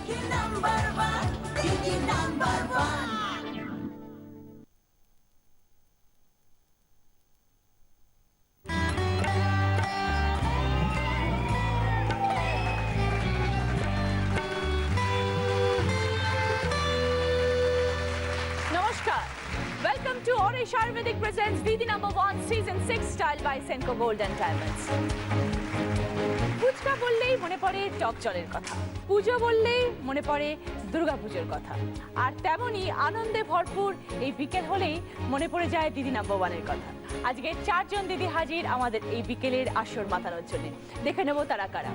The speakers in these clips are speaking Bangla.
Welcome to Orish Ayurvedic presents Didi #1 Season 6 Style by Senco Gold and Diamonds. Fuchka বললেই মনে পড়ে টক জলের কথা, পুজো বললেই মনে পড়ে দুর্গাপুজোর কথা, আর তেমনই আনন্দে ভরপুর এই বিকেল হলেই মনে পড়ে যায় দিদি #1-এর কথা। আজকে 4 জন দিদি হাজির আমাদের এই বিকেলের আসর মাতানোর জন্য। দেখে নেব তারা কারা।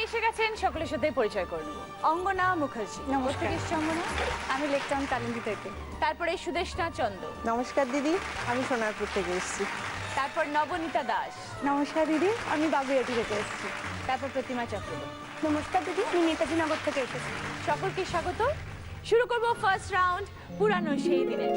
এসে গেছেন, সকলের সাথে পরিচয় করে নেব। অঙ্গনা মুখার্জি। নমস্কার। অঙ্গনা, আমি লেকটাউন কালিন্দী থেকে। তারপরে সুদেষ্ণা চন্দ। নমস্কার দিদি, আমি সোনারপুর থেকে এসেছি। তারপর নবনীতা দাস। নমস্কার দিদি, আমি বাগুইয়াটি থেকে এসেছি। তারপর প্রতিমা চক্রবর্তী। নমস্কার দিদি, আমি নেতাজি নগর থেকে এসেছি। সকলকে স্বাগত। শুরু করব ফার্স্ট রাউন্ড, পুরানো সেই দিনে।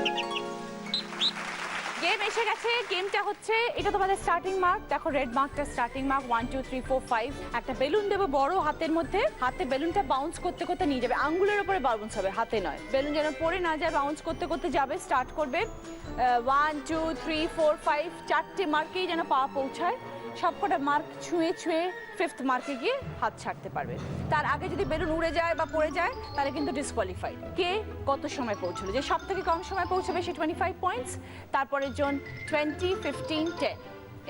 গেম এসে গেছে। গেমটা হচ্ছে, এটা তোমাদের স্টার্টিং মার্ক। দেখো রেড মার্কটা স্টার্টিং মার্ক। 1 2 3 4 5। একটা বেলুন দেবো বড় হাতের মধ্যে, হাতে বেলুনটা বাউন্স করতে করতে নিয়ে যাবে, আঙ্গুলের উপরে বাউন্স হবে, হাতে নয়। বেলুন যেন পড়ে না যায়, বাউন্স করতে করতে যাবে। স্টার্ট করবে 1 2 3 4 5, 4টে মার্কেই যেন পা পৌঁছায়। সবকটা মার্ক ছুঁয়ে ছুঁয়ে 5th মার্কে গিয়ে হাত ছাড়তে পারবে। তার আগে যদি বেলুন উড়ে যায় বা পড়ে যায় তাহলে কিন্তু ডিসকোয়ালিফাইড। কে কত সময় পৌঁছলো, যে সব থেকে কম সময় পৌঁছবে সে 25 পয়েন্টস, তারপরের জন 20 15 10,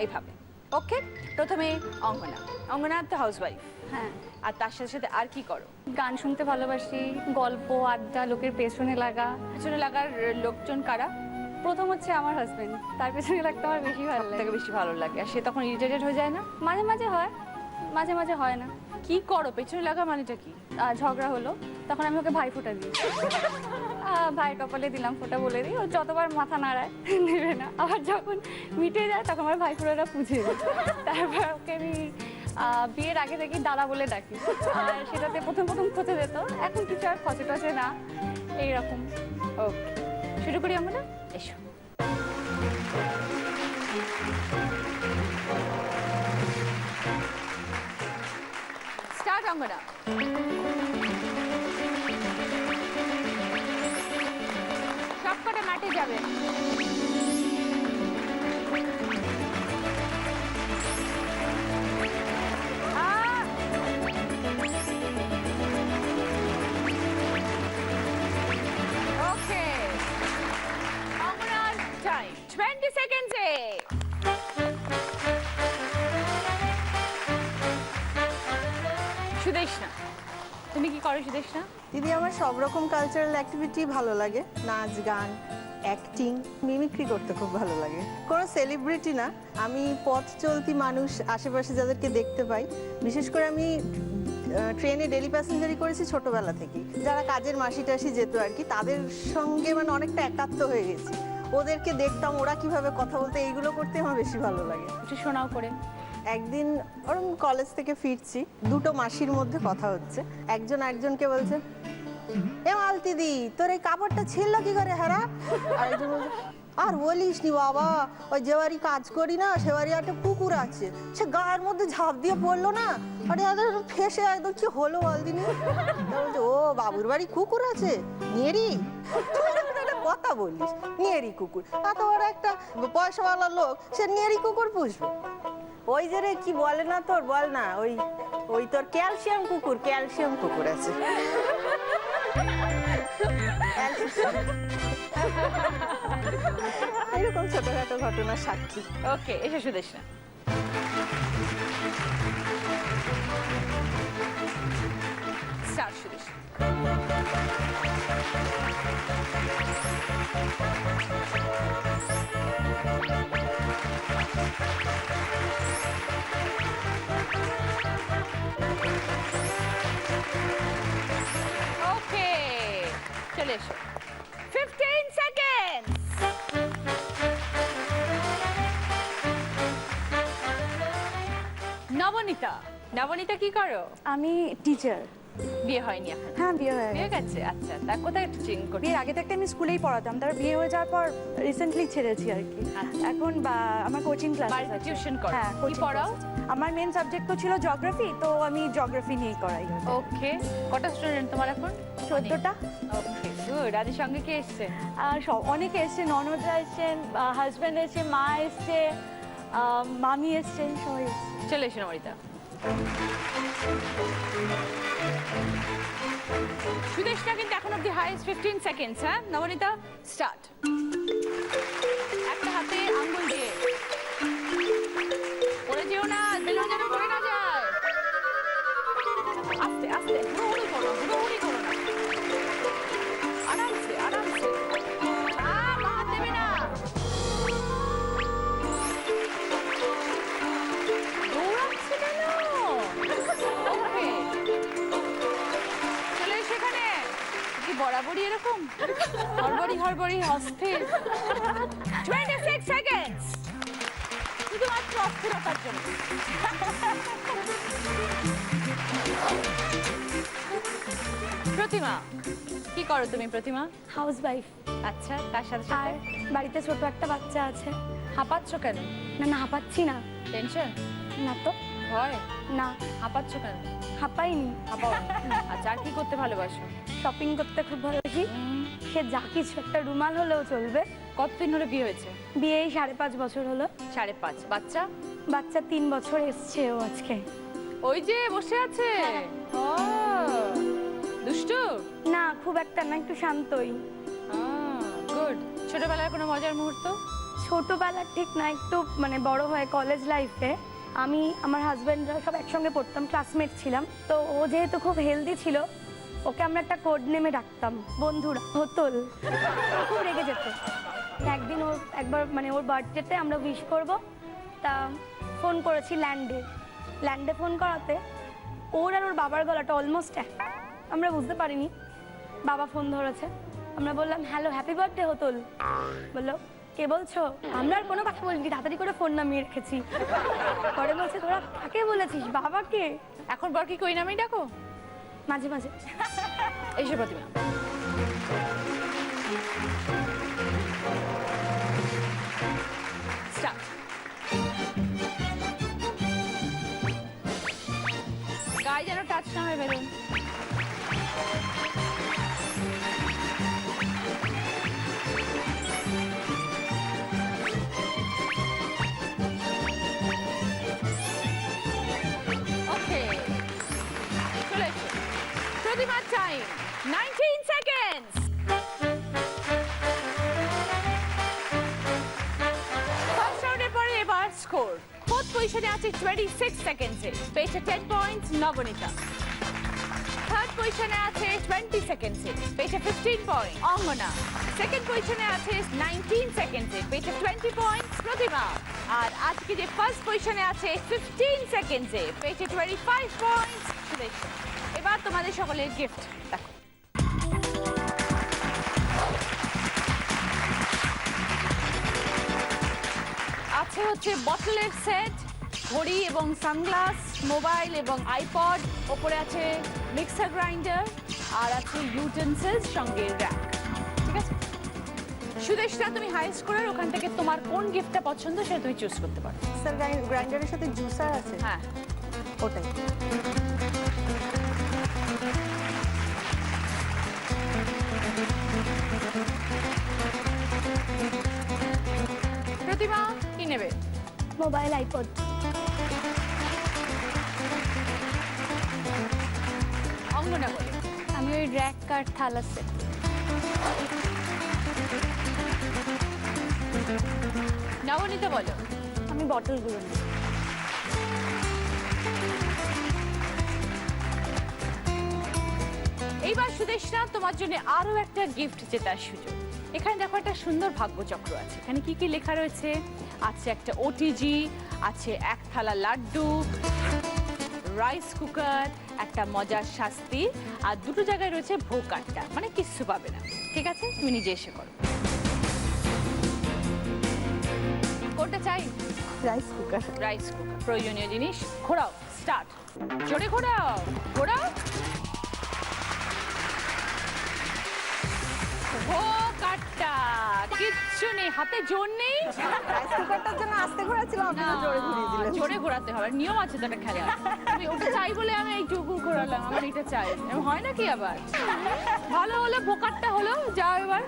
এইভাবে। ওকে, প্রথমে অঙ্গনা। অঙ্গনা তো হাউসওয়াইফ। হ্যাঁ। আর তার সাথে সাথে আর কি করো? গান শুনতে ভালোবাসি, গল্প আড্ডা, লোকের পেছনে লাগা। পেছনে লাগার লোকজন কারা? প্রথম হচ্ছে আমার হাজবেন্ড, তার পেছনে লাগতে আমার বেশি ভালো লাগে। থেকে বেশি ভালো লাগে। আর সে তখন ইরিটেটেড হয়ে যায় না? মাঝে মাঝে হয়, মাঝে মাঝে হয় না। কি করো পেছনে লাগা মানেটা কি? ঝগড়া হলো, তখন আমি ওকে ভাই ফোঁটা দিই। ভাইয়ের কপালে দিলাম ফোঁটা, বলে দিই। ও যতবার মাথা নাড়ায় নেবে না, আবার যখন মিটে যায় তখন আমার ভাই ফোঁটাটা পুছে দিই। তারপর ওকে আমি বিয়ের আগে থেকে দাদা বলে ডাকি। আর সেটাতে প্রথম খচে যেত, এখন কিছু আর খচে টচে না, এইরকম। ওকে, শুরু করি আমরা। এসো। স্টার্ট অঙ্গনা। সবকটা মাঠে যাবে। ওকে, অঙ্গনার টাইম 20 সেকেন্ডসে। সুদেষ্ণা, তুমি কি করো সুদেষ্ণা? দিদি, আমার সব রকম কালচারাল অ্যাক্টিভিটি ভালো লাগে। নাচ, গান, অ্যাক্টিং, মিমিক্রি করতে খুব ভালো লাগে। কোনো সেলিব্রিটি না, আমি পথ চলতি মানুষ, আশেপাশে যাদেরকে দেখতে পাই। বিশেষ করে আমি ট্রেনে ডেলি প্যাসেঞ্জারি করেছি ছোটবেলা থেকেই। যারা কাজের মাসি টাসি যেত আর কি, তাদের সঙ্গে মানে অনেকটা একাত্ম হয়ে গেছি। ওদেরকে দেখতাম, ওরা কিভাবে কথা বলতে, এইগুলো করতে আমার বেশি ভালো লাগে। একটু শোনাও করে। একদিন ওরকম কলেজ থেকে ফিরছি, দুটো মাসির মধ্যে কথা হচ্ছে। একজন একজনকে বলছে, এ মালতি দি, তোর এই কাপড়টা ছিল কি করে হারা? আর একজন বলছে, আর বলিস নি বাবা, ওই যে বাড়ি কাজ করি না, সে বাড়ি একটা কুকুর আছে, সে গায়ের মধ্যে ঝাঁপ দিয়ে পড়লো না, আরে একদম ফেসে একদম কি হলো বলদিনি। বলছে, ও বাবুর বাড়ি কুকুর আছে, নিয়েরি? কথা বলিস, নিয়েরি কুকুর? এত বড় একটা পয়সাওয়ালা লোক, সে নিয়েরি কুকুর পুষবে? ওই যে রে কি বলে না, তোর বল না, ওই তোর ক্যালসিয়াম কুকুর আছে। এরকম ছোটখাটো ঘটনার সাক্ষী। ওকে, এসে সুদেষ্ণা। স্টার্ট সুদেষ্ণা। ওকে, চলে এসো। 15 সেকেন্ড। নবনীতা, নবনীতা কি করো? আমি টিচার। বিয়ে হয়নি এখন? হ্যাঁ বিয়ে হয়ে বিয়ে গেছে। গেছে, আচ্ছা। তা কোথায় ট্রেনিং করতে? বিয়ের আগে থেকে আমি স্কুলেই পড়াতাম, তারপর বিয়ে হয়ে যাওয়ার পর রিসেন্টলি ছেড়েছি আর কি। আচ্ছা। এখন আমার কোচিং ক্লাস বাড়িতে টিউশন করো? হ্যাঁ কি coaching পড়াও? class। আমার মেন সাবজেক্ট তো ছিল জিওগ্রাফি, তো আমি জিওগ্রাফি নিয়েই করাই। ওকে, কটা স্টুডেন্ট তোমার এখন? 14টা। ওকে, গুড। আজ সঙ্গে কে এসছে? আর সব অনেকে এসছে, ননদরা এসছেন, হাজব্যান্ড এসছে, মা এসছে, মামি এসছেন, সবাই এসছে। চলে এসো নমিতা। সুদেশটা কিন্তু এখন অব্দি হাইস্ট 15 সেকেন্ডস। হ্যাঁ নবনীতা, স্টার্ট। একটা হাতে আঙ্গুল দিয়ে পড়ে যেও না, বেলুন যেন পড়ে না যায়। আস্তে আস্তে, হুড়োহুড়ি করো, হুড়োহুড়ি করো না। আরামসে আরামসে। মা হাত দেবে না। দৌড়াচ্ছে কেন? ওকে, চলে এসো এখানে। কি বরাবরই এরকম হড়বড়ি অস্থির? 26 সেকেন্ডস শুধুমাত্র অস্থিরতার জন্য। প্রতিমা, কি করো তুমি প্রতিমা? House wife. আচ্ছা, তার সাথে আর সাথে বাড়িতে ছোট একটা বাচ্চা আছে। হাঁপাচ্ছ কেন? না না হাঁপাচ্ছি না। টেনশন? না তো। ভয়? না হাঁপাচ্ছ কেন? হাঁপাইনি। হাঁপাও? আচ্ছা, আর কি করতে ভালোবাসো? শপিং করতে খুব ভালোবাসি। সে যা কিছু, একটা রুমাল হলেও চলবে। কতদিন ধরে বিয়ে হয়েছে? বিয়ে 5.5 বছর হলো। 5.5। বাচ্চা? বাচ্চা 3 বছর এসছে ও আজকে। ওই যে বসে আছে। ও দুষ্টু? না খুব একটা না, একটু শান্তই। গুড। ছোটবেলার কোনো মজার মুহূর্ত? ছোটবেলার ঠিক না, একটু মানে বড় হয় কলেজ লাইফে আমি আমার হাজব্যান্ডরা সব একসঙ্গে পড়তাম, ক্লাসমেট ছিলাম। তো ও যেহেতু খুব হেলদি ছিল, ওকে আমরা একটা কোড নেমে ডাকতাম, বন্ধুরা হোতল। খুব রেগে যেত। একদিন একবার মানে ওর বার্থডেতে আমরা উইশ করব, তা ফোন করেছি ল্যান্ডে ফোন করাতে ওর আর ওর বাবার গলাটা অলমোস্ট এক। আমরা বুঝতে পারিনি, বাবা ফোন ধরেছে। আমরা বললাম হ্যালো, হ্যাপি বার্থডে হোতল। বললো কে বলছো? আমরা আর কোনো কথা বলিনি, তাড়াতাড়ি করে ফোন নামিয়ে রেখেছি। পরে বলছে তোরা কাকে বলেছিস? বাবাকে। এখন বর কি কই নামেই ডাকো? মাঝে মাঝে। এসো প্রতিমা। স্টার্ট। গায়ে যেন টাচ না হয়ে বেরোন। ওকে, চলে এসো। প্রতিমার টাইম 19 সেকেন্ডস। ফার্স্ট রাউন্ডের পরে এবার স্কোর। ফোর্থ পজিশনে আছে 26 সেকেন্ডসে, পেয়েছে 10 পয়েন্টস নবনীতা। থার্ড পজিশনে আছে 20 সেকেন্ডসে, পেয়েছে 15 পয়েন্ট অঙ্গনা। সেকেন্ড পজিশনে আছে 19 সেকেন্ডসে, পেয়েছে 20 পয়েন্টস প্রতিমা। আর আজকে যে ফার্স্ট পজিশনে আছে 15 সেকেন্ডসে, পেয়েছে 25 পয়েন্টস সুদেশ। এবার তোমাদের সকলের গিফট দেখো। আছে হচ্ছে বটলের সেট, ঘড়ি এবং সানগ্লাস, মোবাইল এবং আইপড, ওপরে আছে মিক্সার গ্রাইন্ডার, আর আছে ইউটেন্সিলস, সঙ্গে র্যাক। ঠিক আছে সুদেশটা, তুমি হাই স্কোরের, ওখান থেকে তোমার কোন গিফটটা পছন্দ সেটা তুমি চুজ করতে পারো। স্যার গ্রাইন্ডারের সাথে জুসার আছে? হ্যাঁ, ওটাই। প্রতিমা কি নেবে? Mobile, iPod. অঙ্গনা বলে। আমি ওই র্যাক আর থালা সেট। নবনীতা বলো। আমি বটলগুলো নিই। এইবার সুদেশনা, তোমার জন্য আরো একটা গিফট জেতার সুযোগ। এখানে দেখো একটা সুন্দর ভাগ্যচক্র আছে। এখানে কি কি লেখা রয়েছে? আছে একটা ওটিজি, আছে এক থালা লাড্ডু, রাইস কুকার, একটা মজার শাস্তি, আর দুটো জায়গায় রয়েছে ভোকারটা, মানে কিচ্ছু পাবে না। ঠিক আছে, তুমি নিজে এসে করো। কোনটা চাই? Rice cooker. রাইস কুকার প্রয়োজনীয় জিনিস। ঘোরাও, স্টার্ট। জোরে ঘোরাও, ঘোরাও। ভোকাট্টা কিচ্ছু নেই, হাতে জোর নেই। রাইস কুকারটার জন্য আস্তে ঘোরাচ্ছিলাম, আপনি তো জোরে ঘুরিয়ে দিলেন। জোরে ঘোরাতে হবে, নিয়ম আছে তো একটা খেলা। আমি ওটা চাই বলে আমি এইটুকু ঘোরালাম, আমার এটা চাই, এরকম হয় নাকি আবার? ভালো হলো, ভোকাট্টা হলো, যাও এবার।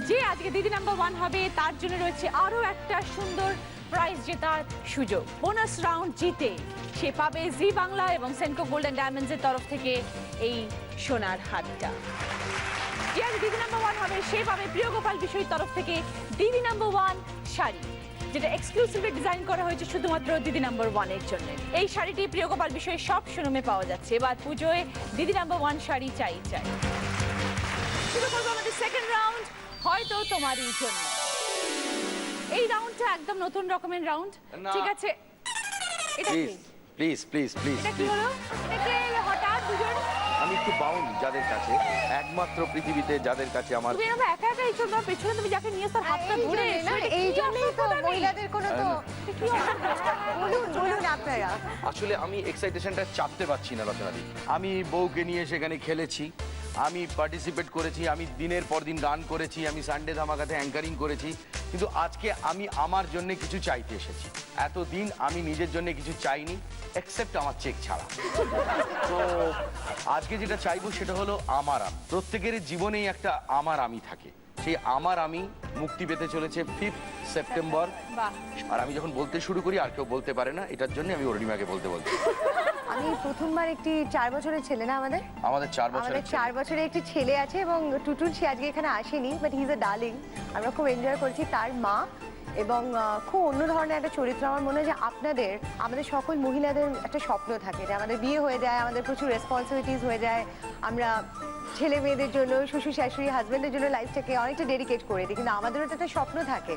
যে আজকে দিদি নাম্বার 1 হবে তার জন্য রয়েছে আরো একটা সুন্দর প্রাইজ জেতার সুযোগ। বোনাস রাউন্ড জিতে সে পাবে জি বাংলা এবং সেনকো গোল্ডেন ডায়মন্ডস এর তরফ থেকে এই সোনার হারটা। যে আজ দিদি নাম্বার 1 হবে সে পাবে প্রিয় গোপাল বিষয়ের তরফ থেকে দিদি নাম্বার 1 শাড়ি, যেটা এক্সক্লুসিভলি ডিজাইন করা হয়েছে শুধুমাত্র দিদি নাম্বার 1 এর জন্য। এই শাড়িটি প্রিয় গোপাল বিষয়ে সব শোরুমে পাওয়া যাচ্ছে। এবার পুজোয় দিদি নাম্বার 1 শাড়ি চাই চাই। শুরু করবো আমাদের সেকেন্ড রাউন্ড, হয়তো তোমারই জন্য। এই রাউন্ডটা একদম নতুন রকমের রাউন্ড, না। ঠিক আছে? এটা কি? প্লিজ প্লিজ প্লিজ এটা কি হলো? এটা হঠাৎ দুজন আমি একটু বাউন্ড যাদের কাছে, একমাত্র পৃথিবীতে যাদের কাছে আমার তুমি এরকম একা একা এইসব না, পেছনে তুমি যাকে নিয়ে তার হাতটা ধরে এই জন্যই তো মহিলাদের কোনো তো বলুন আপনারা। আসলে আমি এক্সাইটেশনটা চাপতে পারছি না রচনাদি। আমি বউকে নিয়ে সেখানে খেলেছি, আমি পার্টিসিপেট করেছি, আমি দিনের পর দিন গান করেছি, আমি সানডে ধামাকাতে অ্যাঙ্কারিং করেছি, কিন্তু আজকে আমি আমার জন্য কিছু চাইতে এসেছি। এতদিন আমি নিজের জন্য কিছু চাইনি এক্সেপ্ট আমার চেক ছাড়া। তো আজকে যেটা চাইবো সেটা হলো আমার আমি। প্রত্যেকের জীবনেই একটা আমার আমি থাকে, সেই আমার আমি মুক্তি পেতে চলেছে 5 সেপ্টেম্বর। বাহ, আর আমি যখন বলতে শুরু করি আর কেউ বলতে পারে না, এটার জন্য আমি অরুণিমাকে বলতে আমি প্রথমবার একটি 4 বছরের ছেলে না আমাদের 4 বছর আমাদের 4 বছরের একটি ছেলে আছে এবং টুটুল সে আজকে এখানে আসেনি, but he is A darling. আমরা খুব এনজয় করেছি তার মা, এবং খুব অন্য ধরনের একটা চরিত্র। আমার মনে হয় যে আমাদের সকল মহিলাদের একটা স্বপ্ন থাকে যে আমাদের বিয়ে হয়ে যায়, আমাদের প্রচুর রেসপন্সিবিলিটিস হয়ে যায়, আমরা ছেলে মেয়েদের জন্য, শ্বশুর শাশুড়ি হাজব্যান্ডের জন্য লাইফটাকে অনেকটা ডেডিকেট করে দিই, কিন্তু আমাদেরও তো একটা স্বপ্ন থাকে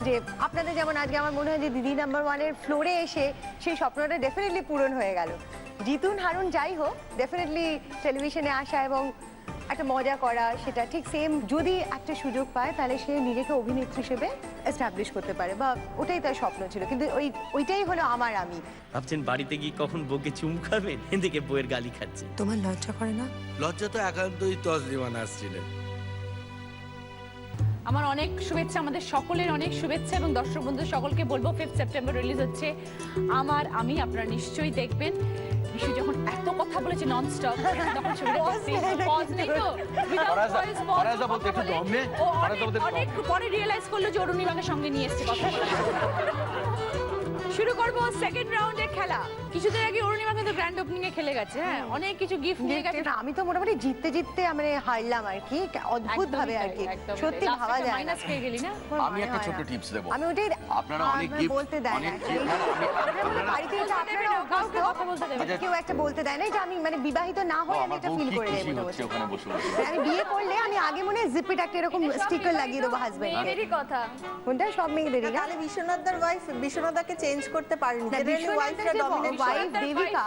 যে আপনাদের যেমন আজকে আমার মনে হয় যে দিদি নাম্বার 1-এর ফ্লোরে এসে সেই স্বপ্নটা ডেফিনেটলি পূরণ হয়ে গেল। জিতুন হারুন যাই হোক, ডেফিনেটলি টেলিভিশনে আসা এবং একটা মজা করা, সেটা ঠিক সেম যদি একটা সুযোগ পায় তাহলে সে নিজেকে অভিনেত্রী হিসেবে এস্টাবলিশ করতে পারে, বা ওটাই তার স্বপ্ন ছিল। কিন্তু ওইটাই হলো আমার আমি। ভাবছেন বাড়িতে গিয়ে কখন বউকে চুমু খাবেন, এদিকে বউয়ের গালি খাচ্ছে। তোমার লজ্জা করে না? লজ্জা তো একান্তই তসলিমা নাসরিনের। আমার অনেক শুভেচ্ছা, আমাদের সকলের অনেক শুভেচ্ছা, এবং দর্শক বন্ধু সকলকে বলবো 5 সেপ্টেম্বর রিলিজ হচ্ছে আমার আমি। আপনারা নিশ্চয়ই দেখবেন। বিশু যখন এত কথা বলেছে নন স্টপ, তখন ছবিটা পজ নেই তো, ফরাজা বলতে একটু দম নে, ফরাজা বলতে একটু দম নে। অনেক পরে রিয়েলাইজ করলো যে অরুণিমাকে সঙ্গে নিয়ে এসেছে কথা বলার জন্য। শুরু করবো সেকেন্ড রাউন্ডের খেলা। কিছুদিন আগে অরুণিমা কিন্তু গ্র্যান্ড ওপেনিং এ খেলে গেছে, হ্যাঁ, অনেক কিছু গিফট নিয়ে গেছে। আমি তো মোটামুটি জিততে মানে হারলাম আর কি, অদ্ভুত ভাবে আর কি, সত্যি ভাবা যায় না। মাইনাস পেয়ে গেলি না? আমি একটা ছোট টিপস দেব। আমি ওটাই আপনারা অনেক গিফট বলতে দেয় না, বাড়িতে এসে আপনারা কাউকে কথা বলতে দেবে না। কেউ একটা বলতে দেয় না যে আমি মানে বিবাহিত না হয়ে আমি এটা ফিল করে যাই মোটামুটি। ওখানে বসে বসে আমি বিয়ে করলে আমি আগে মনে হয় জিপিট একটা এরকম স্টিকার লাগিয়ে দেবো হাজবেন্ডকে। মেয়েদেরই কথা। কোনটা? সব মেয়েদেরই না? তাহলে বিশ্বনাথদার ওয়াইফ বিশ্বনাথাকে চেঞ্জ করতে পারেনি, জেনারেলি ওয়াইফরা ডমিনেট ওয়াইফ দেবিকা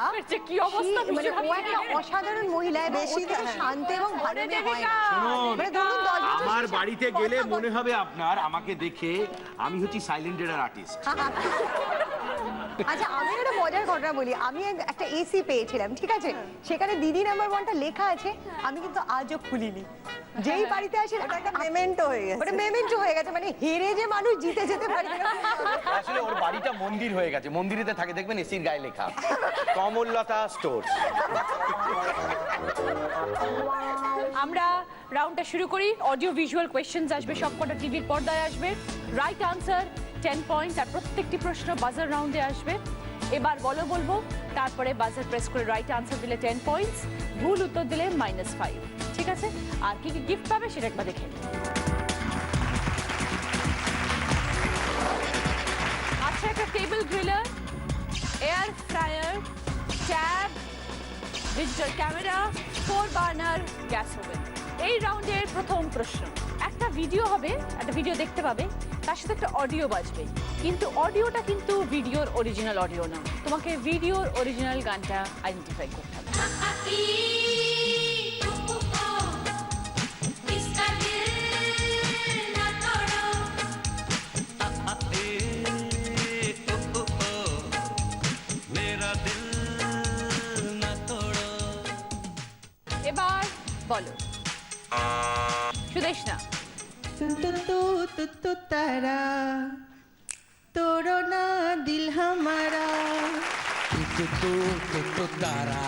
কি অবস্থা, মানে ও একটা অসাধারণ মহিলা, এবং বেশি বেশি শান্ত এবং ভালো মেয়ে হয় না। শুনুন, মানে ধরুন 10 বছর আমার বাড়িতে গেলে মনে হবে আপনার আমাকে দেখে আমি হচ্ছি সাইলেন্ট এর আর্টিস্ট। আচ্ছা, আমি একটা মজার ঘটনা বলি। আমি একটা এসি পেয়েছিলাম, ঠিক আছে, সেখানে দিদি নাম্বার 1টা লেখা আছে, আমি কিন্তু আজও খুলিনি। যেই বাড়িতে আসে ওটা একটা মেমেন্টো হয়ে গেছে। ওটা মেমেন্টো হয়ে গেছে, মানে হেরে যে মানুষ জিতে যেতে পারে এরকম না। আসলে ওর বাড়িটা মন্দির হয়ে গেছে, মন্দিরেতে থাকে দেখবেন এসির গায়ে লেখা কমললতা স্টোর। আমরা রাউন্ডটা শুরু করি। অডিও ভিজুয়াল কোয়েশ্চেনস আসবে, সবকটা টিভির পর্দায় আসবে। রাইট আনসার 10 পয়েন্ট, আর প্রত্যেকটি প্রশ্ন বাজার রাউন্ডে আসবে। এবার বলবো, তারপরে বাজার প্রেস করে রাইট আনসার দিলে 10 পয়েন্টস, ভুল উত্তর দিলে -5। ঠিক আছে? আর কি কি গিফট পাবে সেটা একবার দেখে নিন। আচ্ছা, একটা table griller, air fryer, tab, digital camera, 4 burner gas oven. এই রাউন্ডের প্রথম প্রশ্ন। একটা ভিডিও হবে, একটা ভিডিও দেখতে পাবে, তার সাথে একটা অডিও বাজবে, কিন্তু অডিওটা কিন্তু ভিডিওর অরিজিনাল অডিও না। তোমাকে ভিডিওর অরিজিনাল গানটা আইডেন্টিফাই করতে হবে। এবার বলো সুদেশনা। तू तारा तोड़ो ना दिल हमारा तू तारा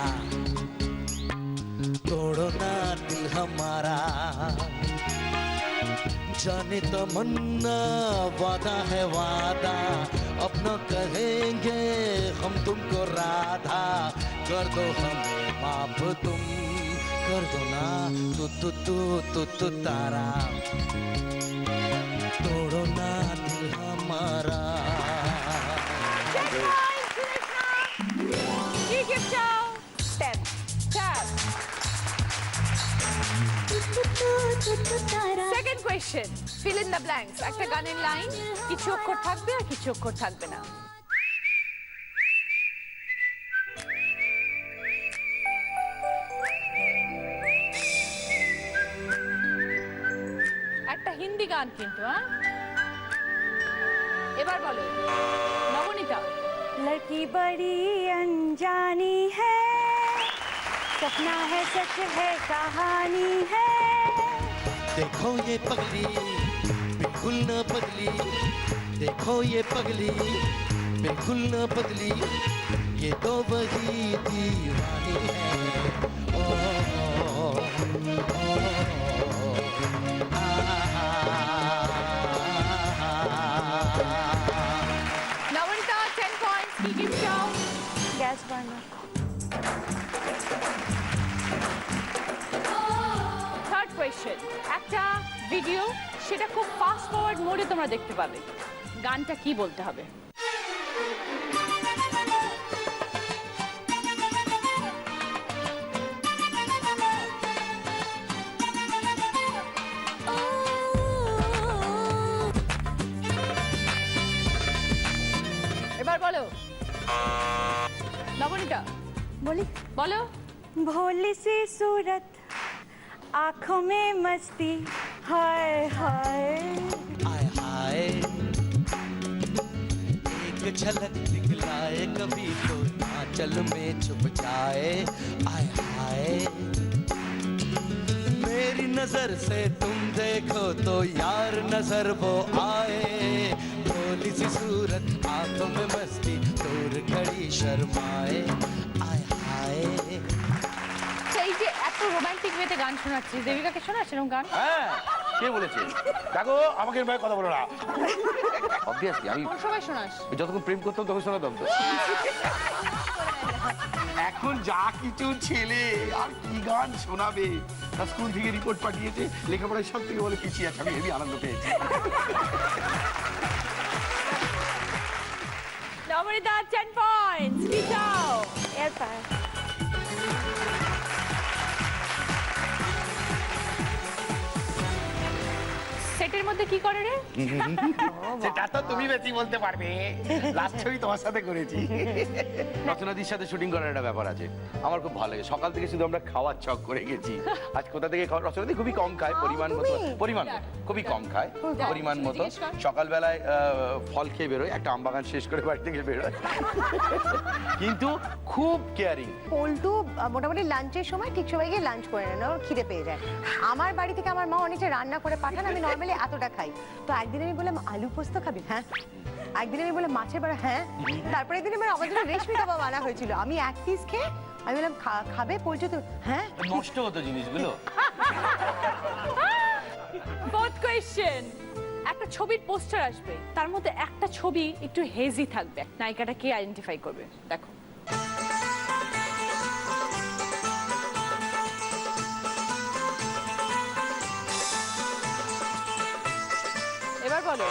तोड़ो ना दिल हमारा जाने तमन्ना वादा है वादा अपना कहेंगे हम तुमको राधा कर दो हमें माफ तुम कर दो ना तू तारा तोड़ो ना दिल हमारा। কি গিফট চাও? Tap tap. Second question, fill in the blanks. একটা গানের লাইন, কিছু অক্ষর থাকবে আর কিছু অক্ষর থাকবে না। একটা হিন্দি গান কিন্তু, হ্যাঁ? এবার বলো নবনীতা। लड़की बड़ी अनजानी है, सपना है सच है कहानी है। देखो ये पगली बिल्कुल न बदली देखो ये पगली बिल्कुल न बदली ये तो वही दीवानी है। ओ, ओ, ओ, आ, নবনীতা 10 পয়েন্টস। কি গিফট চাও? Gas burner. থার্ড কোয়েশ্চেন, একটা ভিডিও, সেটা খুব ফাস্ট ফরওয়ার্ড মোডে তোমরা দেখতে পাবে। গানটা কি বলতে হবে? এবার বলো নবনীতা। बोली বলো। भोली सी सूरत आंखों में मस्ती हाय हाय। आय हाय एक झलक दिखलाए कभी तो आंचल में छुप जाए। आय हाय मेरी नजर से तुम देखो तो यार नजर वो आए। भोली सी सूरत आंखों में मस्ती दूर खड़ी शर्माए। आय हाय এই যে এত রোমান্টিক ওয়েতে গান শোনাচ্ছিস, দেবিকাকে শোনাস এরকম গান? হ্যাঁ, কে বলেছে? দেখো আমাকে এর কথা বলো না। অবভিয়াসলি আমি কোন সময় শোনাস? যতক্ষণ প্রেম করতাম তখন শোনাতাম তো। এখন যা কিছু ছেলে আর কি গান শোনাবে। তার স্কুল থেকে রিপোর্ট পাঠিয়েছে, লেখাপড়ায় সব থেকে বলে পিছিয়ে আছে। আমি হেবি আনন্দ পেয়েছি। নবনীতা 10 পয়েন্টস। কি চাও? Air fire. সেটের মধ্যে কি করে রে? সেটা তো তুমি বেশি বলতে পারবে। লাস্ট ছবি তোমার সাথে করেছি। রচনাদির সাথে শুটিং করার একটা ব্যাপার আছে, আমার খুব ভালো লাগে। সকাল থেকে শুধু আমরা খাওয়ার ছক করে গেছি। আজ কোথা থেকে রচনাদি খুবই কম খায়, পরিমাণ মতো খুবই কম খায়, পরিমাণ মতো। সকালবেলায় ফল খেয়ে বেরোয়, একটা আমবাগান শেষ করে বাড়ি থেকে বেরোয়, কিন্তু খুব কেয়ারিং। পল্টু মোটামুটি লাঞ্চের সময় ঠিক সময় গিয়ে লাঞ্চ করে নেন, ওর খিদে পেয়ে যায়। আমার বাড়ি থেকে আমার মা অনেকটা রান্না করে পাঠান, আমি নর্মালি এতটা খাই। তো একদিন আমি বললাম আলু পোস্ত খাবি? হ্যাঁ। একদিন আমি বললাম মাছের বড়া? হ্যাঁ। তারপরে একদিন আমার জন্য রেশমি কাবাব আনা হয়েছিল, আমি এক পিস খেয়ে আমি বললাম খাবে? পল্টু তো হ্যাঁ। নষ্ট হতো জিনিসগুলো। ফোর্থ কোয়েশ্চেন, একটা ছবির পোস্টার আসবে, তার মধ্যে একটা ছবি একটু হেজি থাকবে, নায়িকাটা কে আইডেন্টিফাই করবে? দেখো। এবার বলো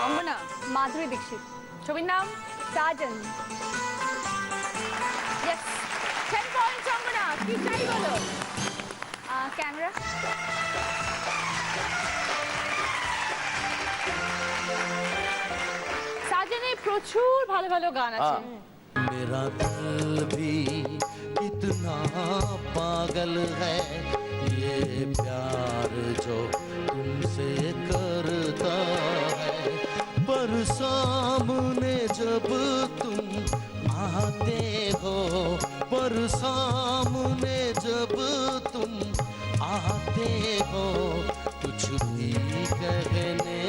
অঙ্গনা। माधुरी दीक्षित। ছবির নাম? साजन। ইয়েস, 10 পয়েন্টস অঙ্গনা। কি চাই বলো? कैमरा। সাজনে প্রচুর ভালো ভালো গান আছে। मेरा दिल भी कितना पागल है ये प्यार जो तुमसे करता है पर सामने जब तुम आते हो पर सामने जब तुम हो कुछ भी कहने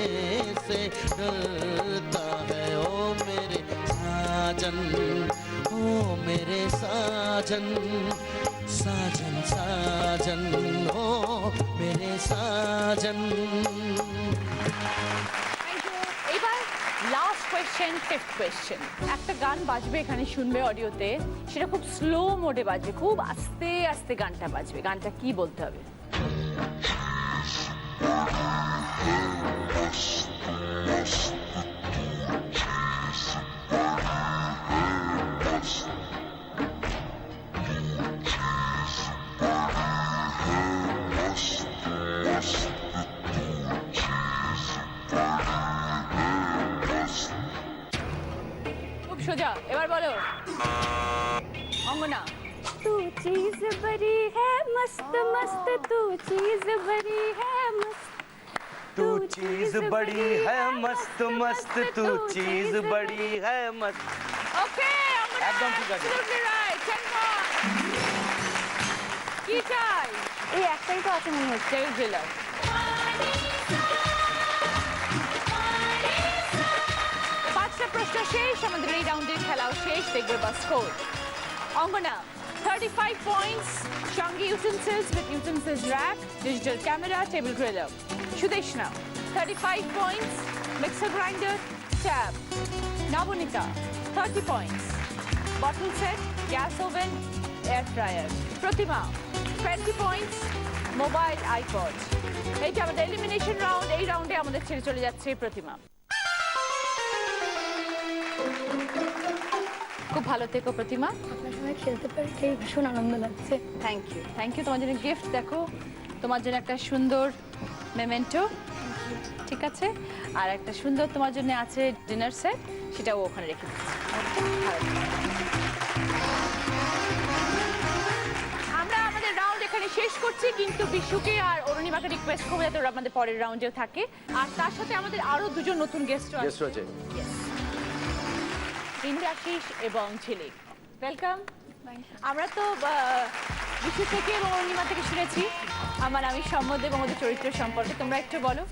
से डरता है ओ मेरे साजन, ओ मेरे साजन, साजन साजन, ओ मेरे साजन। এবার লাস্ট কোয়েশ্চেন, ফিফথ কোয়েশ্চেন। একটা গান বাজবে এখানে, শুনবে অডিওতে, সেটা খুব স্লো মোডে বাজবে, খুব আস্তে আস্তে গানটা বাজবে। গানটা কি বলতে হবে? খুব সোজা, এবার বলো অঙ্গনা। तू चीज बड़ी है मस्त मस्त, तू चीज बड़ी है मस्त, तू चीज बड़ी है मस्त मस्त, तू चीज बड़ी है मस्त। ওকে অঙ্গনা, একদম ঠিক আছে। absolutely right, 10 points। কি চাই? এই একটাই তো আছে মনে হচ্ছে। David Gillan। পাঁচটা প্রশ্ন শেষ, আমাদের এই রাউন্ডের খেলাও শেষ, দেখবে বা score. Angana 35 points, Shangi utensils with utensils rack, digital camera, table griller. Sudeshna 35 points, mixer grinder, tab. Navonita 30 points, bottle set, gas oven, air fryer. Pratima 20 points, mobile, iPod. এইটা আমাদের এলিমিনেশন রাউন্ড। এই রাউন্ডে আমাদের ছেড়ে চলে যাচ্ছে প্রতিমা। খুব ভালো থেকো প্রতিমা। আপনার সঙ্গে খেলতে পারি ভীষণ আনন্দ লাগছে। Thank you, thank you. তোমার জন্য গিফট, দেখো তোমার জন্য একটা সুন্দর মেমেন্টো, ঠিক আছে? আর একটা সুন্দর তোমার জন্য আছে ডিনার সেট, সেটাও ওখানে রেখে দিচ্ছি। ভালো থেকো। আমরা আমাদের রাউন্ড এখানে শেষ করছি, কিন্তু বিশুকে আর অরুণিমাকে রিকোয়েস্ট করবো যাতে ওরা আমাদের পরের রাউন্ডেও থাকে। আর তার সাথে আমাদের আরো দুজন নতুন গেস্ট গেস্ট আছে। ইন্দ্রাশিস এবং ঝিলিক, ওয়েলকাম। আমরা তো বিশু থেকে এবং অরুণিমা থেকে শুনেছি আমার আমি সম্বন্ধে এবং ওদের চরিত্র সম্পর্কে, তোমরা একটু বলো।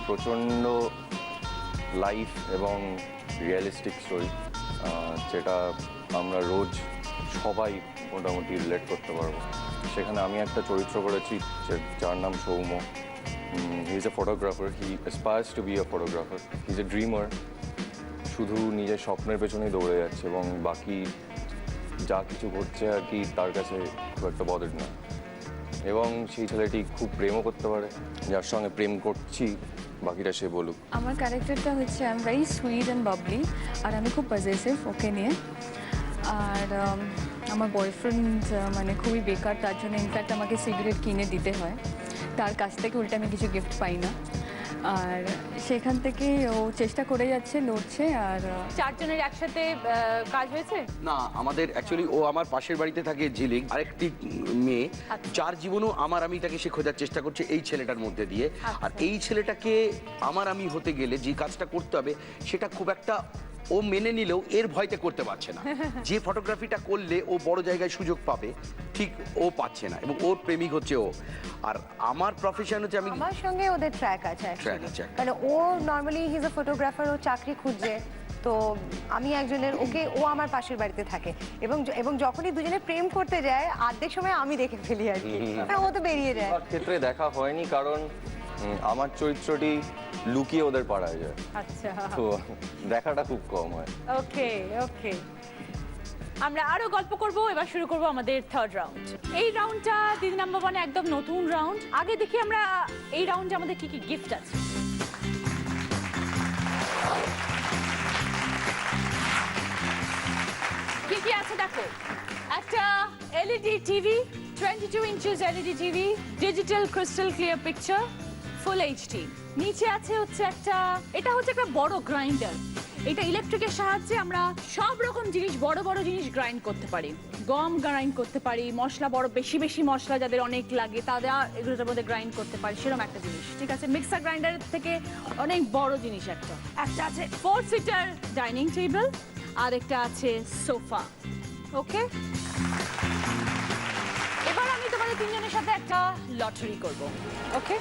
প্রচণ্ড লাইফ এবং রিয়েলিস্টিক স্টোরি, যেটা আমরা রোজ সবাই মোটামুটি রিলেট করতে পারবো। সেখানে আমি একটা চরিত্র করেছি যার নাম Soumya. He is a photographer, he aspires to be a photographer, he is a dreamer, শুধু নিজের স্বপ্নের পেছনেই দৌড়ে যাচ্ছে এবং বাকি যা কিছু ঘটছে আর কি তার কাছে খুব একটা বদের না। এবং সেই ছেলেটি খুব প্রেমও করতে পারে, যার সঙ্গে প্রেম করছি বাকিটা সে বলুক। আমার ক্যারেক্টারটা হচ্ছে I am very sweet and bubbly, আর আমি খুব পজেসিভ ওকে নিয়ে। আর আমার বয়ফ্রেন্ড মানে খুবই বেকার, তার জন্য ইনফ্যাক্ট আমাকে সিগারেট কিনে দিতে হয়, তার কাছ থেকে উল্টে আমি কিছু গিফট পাই না। আর সেখান থেকে ও চেষ্টা করে যাচ্ছে, লড়ছে। আর চারজনের একসাথে কাজ হয়েছে না, আমাদের অ্যাকচুয়ালি ও আমার পাশের বাড়িতে থাকে ঝিলিক, আরেকটি মেয়ে, যার জীবনও আমার আমিটাকে সে খোঁজার চেষ্টা করছে এই ছেলেটার মধ্যে দিয়ে। আর এই ছেলেটাকে আমার আমি হতে গেলে যে কাজটা করতে হবে সেটা খুব একটা ও মেনে নিলেও এর ভয়তে করতে পারছে না। যে ফটোগ্রাফিটা করলে ও বড় জায়গায় সুযোগ পাবে, ঠিক ও পাচ্ছে না, এবং ওর প্রেমিক হচ্ছে ও। আর আমার প্রফেশন হচ্ছে আমি, আমার সঙ্গে ওদের ট্র্যাক আছে Track আছে। কারণ ও normally he is a photographer, ও চাকরি খুঁজছে, তো আমি একজনের ওকে, ও আমার পাশের বাড়িতে থাকে এবং যখনই দুজনে প্রেম করতে যায় অর্ধেক সময় আমি দেখে ফেলি আর কি, কারণ ও তো বেরিয়ে যায়। আমার ক্ষেত্রে দেখা হয়নি, কারণ আমার চরিত্রটি লুকিয়ে ওদের পাড়ায় যায়, আচ্ছা, তো দেখাটা খুব কম হয়। ওকে ওকে। আমরা আরো গল্প করব, এবার শুরু করব আমাদের থার্ড রাউন্ড। এই রাউন্ডটা দিদি নাম্বার ওয়ানে একদম নতুন রাউন্ড। আগে দেখি আমরা এই রাউন্ডে আমাদের কি কি গিফট আছে। কি কি আছে দেখো, একটা LED TV, 22 inches LED TV, digital crystal clear picture, full HD. নিচে আছে হচ্ছে একটা, এটা হচ্ছে একটা বড় গ্রাইন্ডার। এটা ইলেকট্রিকের সাহায্যে আমরা সব রকম জিনিস, বড় বড় জিনিস গ্রাইন্ড করতে পারি। গম গ্রাইন্ড করতে পারি, মশলা, বড় বেশি বেশি মশলা যাদের অনেক লাগে তাদের এগুলোর মধ্যে গ্রাইন্ড করতে পারি, সেরকম একটা জিনিস, ঠিক আছে? মিক্সার গ্রাইন্ডারের থেকে অনেক বড় জিনিস একটা। একটা আছে 4 সিটার ডাইনিং টেবিল, আর একটা আছে সোফা। ওকে, এবার আমি তোমাদের তিনজনের সাথে একটা লটারি করব, ওকে?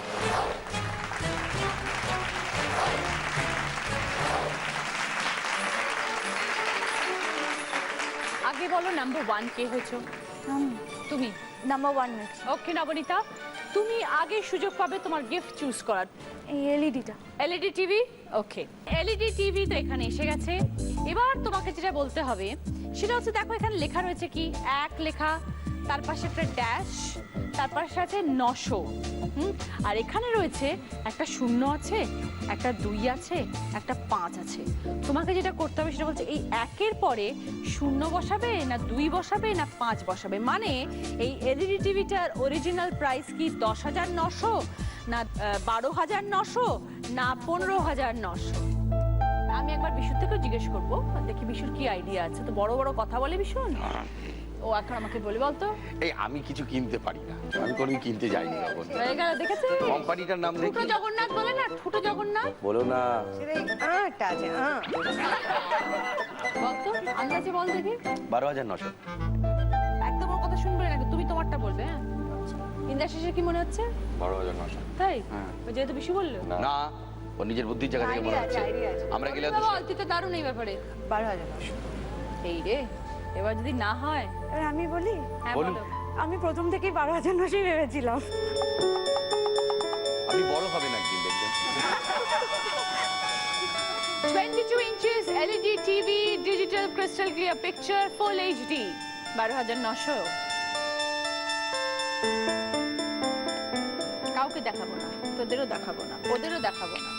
আগে বলো নাম্বার 1 কে হয়েছো? তুমি নাম্বার 1 মিনিট ওকে নবনীতা, তুমি আগে সুযোগ পাবে তোমার গিফট চুজ করার। এই এলইডিটা। এলইডি টিভি, ওকে। এলইডি টিভি তো এখানে এসে গেছে। এবার তোমাকে যেটা বলতে হবে সেটা হচ্ছে, দেখো এখানে লেখা রয়েছে কি, 1 লেখা, তার পাশে একটা ড্যাশ, তার পাশে আছে 900, আর এখানে রয়েছে একটা 0 আছে, একটা 2 আছে, একটা 5 আছে। তোমাকে যেটা করতে হবে সেটা বলছে এই 1-এর পরে 0 বসাবে না 2 বসাবে না 5 বসাবে। মানে এই এলইডি টিভিটার অরিজিনাল প্রাইস কি 10,900 না 12,900 না 15,900? আমি একবার বিশুর থেকেও জিজ্ঞেস করবো, দেখি বিশুর কি আইডিয়া আছে। তো বড় বড় কথা বলে ভীষণ। ও এখন আমাকে বলে বলতো, এই আমি কিছু কিনতে পারি না, আমি কোনোদিন কিনতে যাইনি কখন। হয়ে গেল, দেখেছে? কোম্পানিটার নাম ঠুটো দেখি জগন্নাথ বলে না, ঠুটো জগন্নাথ। বলো না। সেটা এই আটা আছে বলতো আন্দাজে বল দেখি। 12,900। একদম ওর কথা শুনবে না, তুমি তোমারটা বলবে। হ্যাঁ, ইন্দার শেষে কি মনে হচ্ছে? 12,900। তাই ও যেহেতু বিশু বললো। না, ও নিজের বুদ্ধির জায়গা থেকে মনে হচ্ছে। idea আছে। আমরা গেলে বল, তুই তো দারুণ এই ব্যাপারে। 12,900। এই রে, এবার যদি না হয়। এবার আমি বলি, হ্যাঁ বলুন। বলো। আমি প্রথম থেকেই 12,900 ভেবেছিলাম। আপনি বড় হবেন একদিন, দেখবেন। 22 inches LED TV, digital crystal clear picture, full HD, 12,900। কাউকে দেখাবো না, তোদেরও দেখাবো না, ওদেরও দেখাবো না।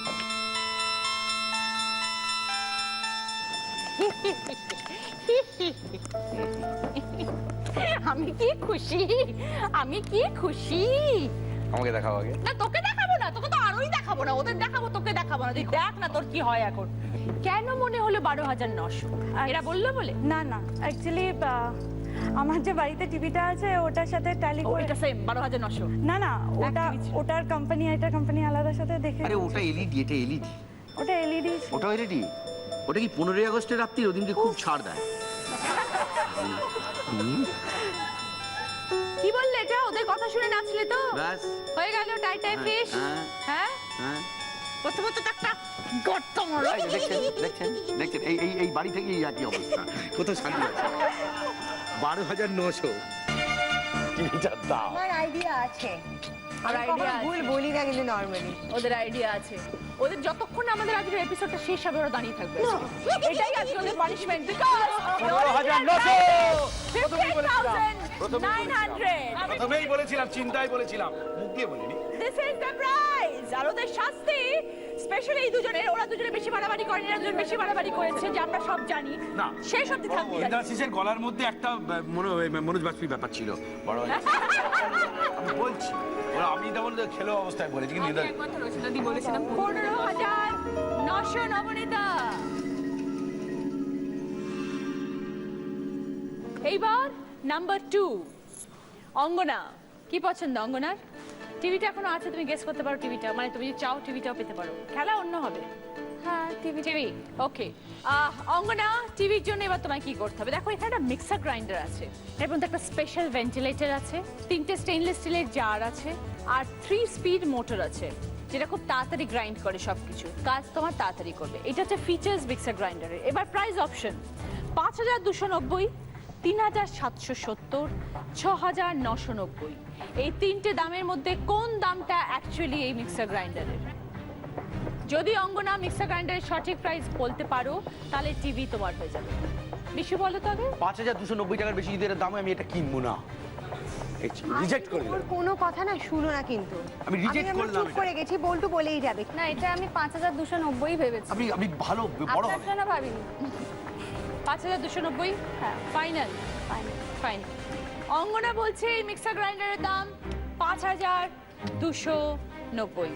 আমি কি খুশি, আমি কি খুশি। আমাকে দেখাও আগে। না তোকে দেখাবো না, তোকে তো আরোই দেখাবো না, ওদের দেখাবো, তোকে দেখাবো না। তুই দেখ না তোর কি হয় এখন। কেন মনে হলো 12,900? এরা বললো বলে? না না, অ্যাকচুয়ালি আমার যে বাড়িতে টিভিটা আছে ওটার সাথে ট্যালি ও করে। এটা সেম 12,900। না না, ওটা TV ছিল। ওটার কোম্পানি, এটা কোম্পানি আলাদা সাথে দেখে। আরে ওটা এলইডি, এটা এলইডি। ওটা এলইডি। ওটা এলইডি। ওটা কি 15ই আগস্টের রাত্রি ওদিনকে খুব ছাড় দেয়। কি বললে এটা? ওদের কথা শুনে নাচলে তো? ব্যাস। হয়ে গেল টাই টাই ফিশ। হ্যাঁ। হ্যাঁ, হ্যাঁ। প্রথমত তো একটা গর্ত মারো। এই যে দেখছেন, দেখছেন, দেখছেন, এই বাড়ি থেকেই একই অবস্থা। কোথাও শান্তি আছে? 12,900 টিভিটার দাম। আমার আইডিয়া আছে। আর আমি idea কখনো আছে। ভুল বলি না কিন্তু নরমালি। ওদের আইডিয়া আছে। ওদের যতক্ষণ না আমাদের আজকের এপিসোডটা শেষ হবে ওরা দাঁড়িয়ে থাকবে। এটাই আজকে ওদের পানিশমেন্ট। 15,900। প্রথমেই বলেছিলাম, চিন্তাই বলেছিলাম, মুখ দিয়ে বলিনি। This is the prize. আর ওদের শাস্তি স্পেশালি এই দুজনের, ওরা দুজনে বেশি বাড়াবাড়ি করেনি, এরা দুজন বেশি বাড়াবাড়ি করেছে, যে আমরা সব জানি। না। শেষ অবধি থাকবি। ইন্দ্রাশিসের গলার মধ্যে একটা মনোজ বাজপেয়ী ব্যাপার ছিল। বড় আমি বলছি, ওরা আমি তেমন খেলো অবস্থায় বলেছি, কিন্তু 15,900 নবনীতা। এইবার নাম্বার 2, অঙ্গনা। কি পছন্দ অঙ্গনার? টিভিটা এখনো আছে, তুমি গেস করতে পারো টিভিটা, মানে তুমি যদি চাও টিভিটাও পেতে পারো। খেলা অন্য হবে। হ্যাঁ, টিভি। টিভি, ওকে। অঙ্গনা, টিভির জন্য এবার তোমায় কি করতে হবে? দেখো এখানে একটা মিক্সার গ্রাইন্ডার আছে, এর মধ্যে একটা স্পেশাল ভেন্টিলেটর আছে, 3টে স্টেইনলেস স্টিলের জার আছে, আর 3 স্পিড মোটর আছে, যেটা খুব তাড়াতাড়ি গ্রাইন্ড করে সবকিছু, কাজ তোমার তাড়াতাড়ি করবে। এটা হচ্ছে ফিচার্স মিক্সার গ্রাইন্ডারের। এবার প্রাইস অপশন 5,290, 3,770, 6,990। এই 3টে দামের মধ্যে কোন দামটা অ্যাকচুয়ালি এই মিক্সার গ্রাইন্ডারের? যদি অঙ্গনা মিক্সার গ্রাইন্ডারের সঠিক প্রাইস বলতে পারো তাহলে টিভি তোমার হয়ে যাবে। বিশু বলো তো আগে। 5,290 টাকার বেশি যদি এর দাম হয়, আমি এটা কিনবো না। রিজেক্ট করে দিলাম। ওর কোনো কথা না শুনো না কিন্তু। আমি reject আমরা করলাম চুপ এটা। করে গেছি, বল্টু বলেই যাবে। না, এটা আমি 5,290 ভেবেছি। আপনি ভালো বড় আপনার হবে। জন্য ভাবিনি। 5,290 হ্যাঁ, ফাইনাল। ফাইন। অঙ্গনা বলছে এই মিক্সার গ্রাইন্ডারের দাম 5,290।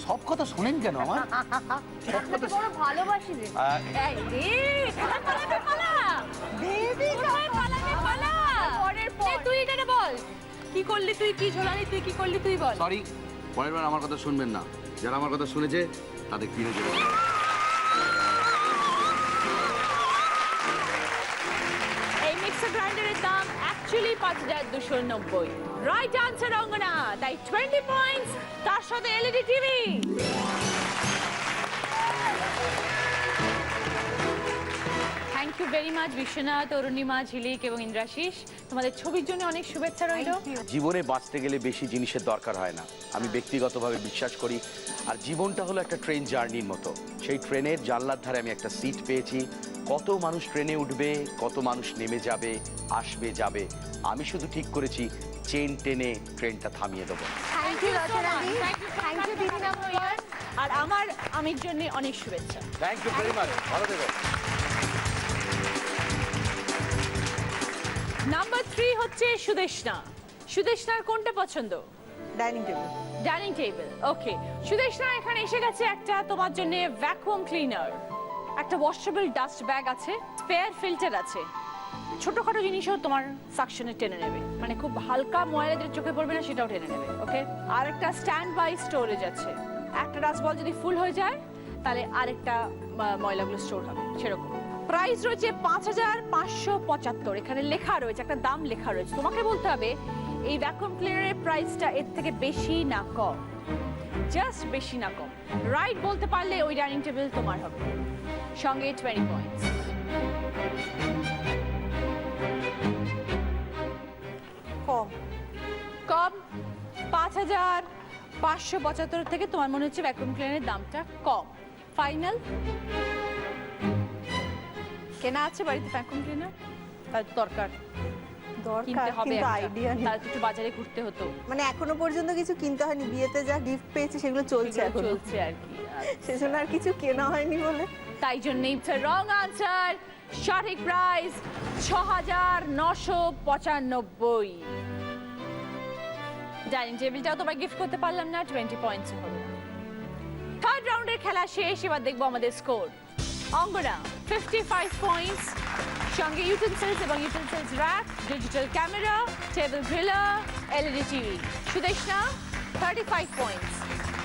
সব কথা শোনেন কেন আমার? বড় ভালোবাসি রে। এই রে, পালাবে পালা। বেবি পালাবে পালা। পরের পর তুই এটা বল, কি করলি তুই, কি ঝোলালি তুই, কি করলি তুই বল। সরি, পরের বার আমার কথা শুনবেন না। যারা আমার কথা শুনেছে তাদের কিনে দেবে। অ্যাকচুয়ালি 5290। রাইট আনসার অঙ্গনা, তাই 20 পয়েন্টস, তার সাথে LED TV. Thank you very much Biswanath, Arunima, Jhilik এবং ইন্দ্রাশিস। তোমাদের ছবির জন্য অনেক শুভেচ্ছা রইল। জীবনে বাঁচতে গেলে বেশি জিনিসের দরকার হয় না, আমি ব্যক্তিগতভাবে বিশ্বাস করি। আর জীবনটা হলো একটা ট্রেন জার্নির মতো। সেই ট্রেনের জানলার ধারে আমি একটা সিট পেয়েছি। কত মানুষ ট্রেনে উঠবে, কত মানুষ নেমে যাবে, আসবে যাবে, আমি শুধু ঠিক করেছি চেন টেনে ট্রেনটা থামিয়ে দেবো। থ্যাংক ইউ রচনাদি, থ্যাংক ইউ দিদি নাম্বার ওয়ান। আর আমার আমির জন্য অনেক শুভেচ্ছা। থ্যাংক ইউ ভেরি মাচ, ভালো থেকো। নাম্বার 3 হচ্ছে সুদেশনা। সুদেশনার কোনটা পছন্দ? Dining table. ডাইনিং টেবিল, ওকে। সুদেশনা এখানে এসে গেছে একটা তোমার জন্য ভ্যাকুয়াম ক্লিনার, একটা ওয়াশেবল ডাস্ট ব্যাগ আছে, স্পেয়ার ফিল্টার আছে। ছোটখাটো জিনিসও তোমার সাকশনে টেনে নেবে, মানে খুব হালকা ময়লা যেটা চোখে পড়বে না সেটাও টেনে নেবে, ওকে। আর একটা স্ট্যান্ড বাই স্টোরেজ আছে, একটা ডাস্ট বল যদি ফুল হয়ে যায় তাহলে আরেকটা ময়লাগুলো স্টোর হবে, সেরকম। প্রাইস রয়েছে 5575। এখানে লেখা রয়েছে, একটা দাম লেখা রয়েছে, তোমাকে বলতে হবে এই ভ্যাকুয়াম ক্লিনারের প্রাইসটা এর থেকে বেশি না কম, জাস্ট বেশি না কম। রাইট বলতে পারলে ওই ডাইনিং টেবিল তোমার হবে, সঙ্গে 20 পয়েন্টস। কম। কম 5575 থেকে তোমার মনে হচ্ছে ভ্যাকুয়াম ক্লিনারের দামটা কম। ফাইনাল? কেনা আছে বাড়িতে ভ্যাকুয়াম ক্লিনার? তার দরকার দরকার, কিনতে হবে, কিন্তু আইডিয়া নেই। তাহলে একটু বাজারে ঘুরতে হতো। মানে এখনো পর্যন্ত কিছু কিনতে হয়নি, বিয়েতে যা গিফট পেয়েছি সেগুলো চলছে এখন, চলছে আর কি। সেজন্য আর কিছু কেনা হয়নি বলে। তাই জন্যই রং আনসার, সঠিক প্রাইস 6995। ডাইনিং টেবিলটাও তোমার গিফট করতে পারলাম না, 20 পয়েন্টস হলো। থার্ড রাউন্ডের খেলা শেষ, এবার দেখবো আমাদের স্কোর। অঙ্গনা 55 পয়েন্টস, সঙ্গে ইউটেন্সিলস এবং utensils rack, digital camera, table griller, LED TV. Sudeshna 35 points,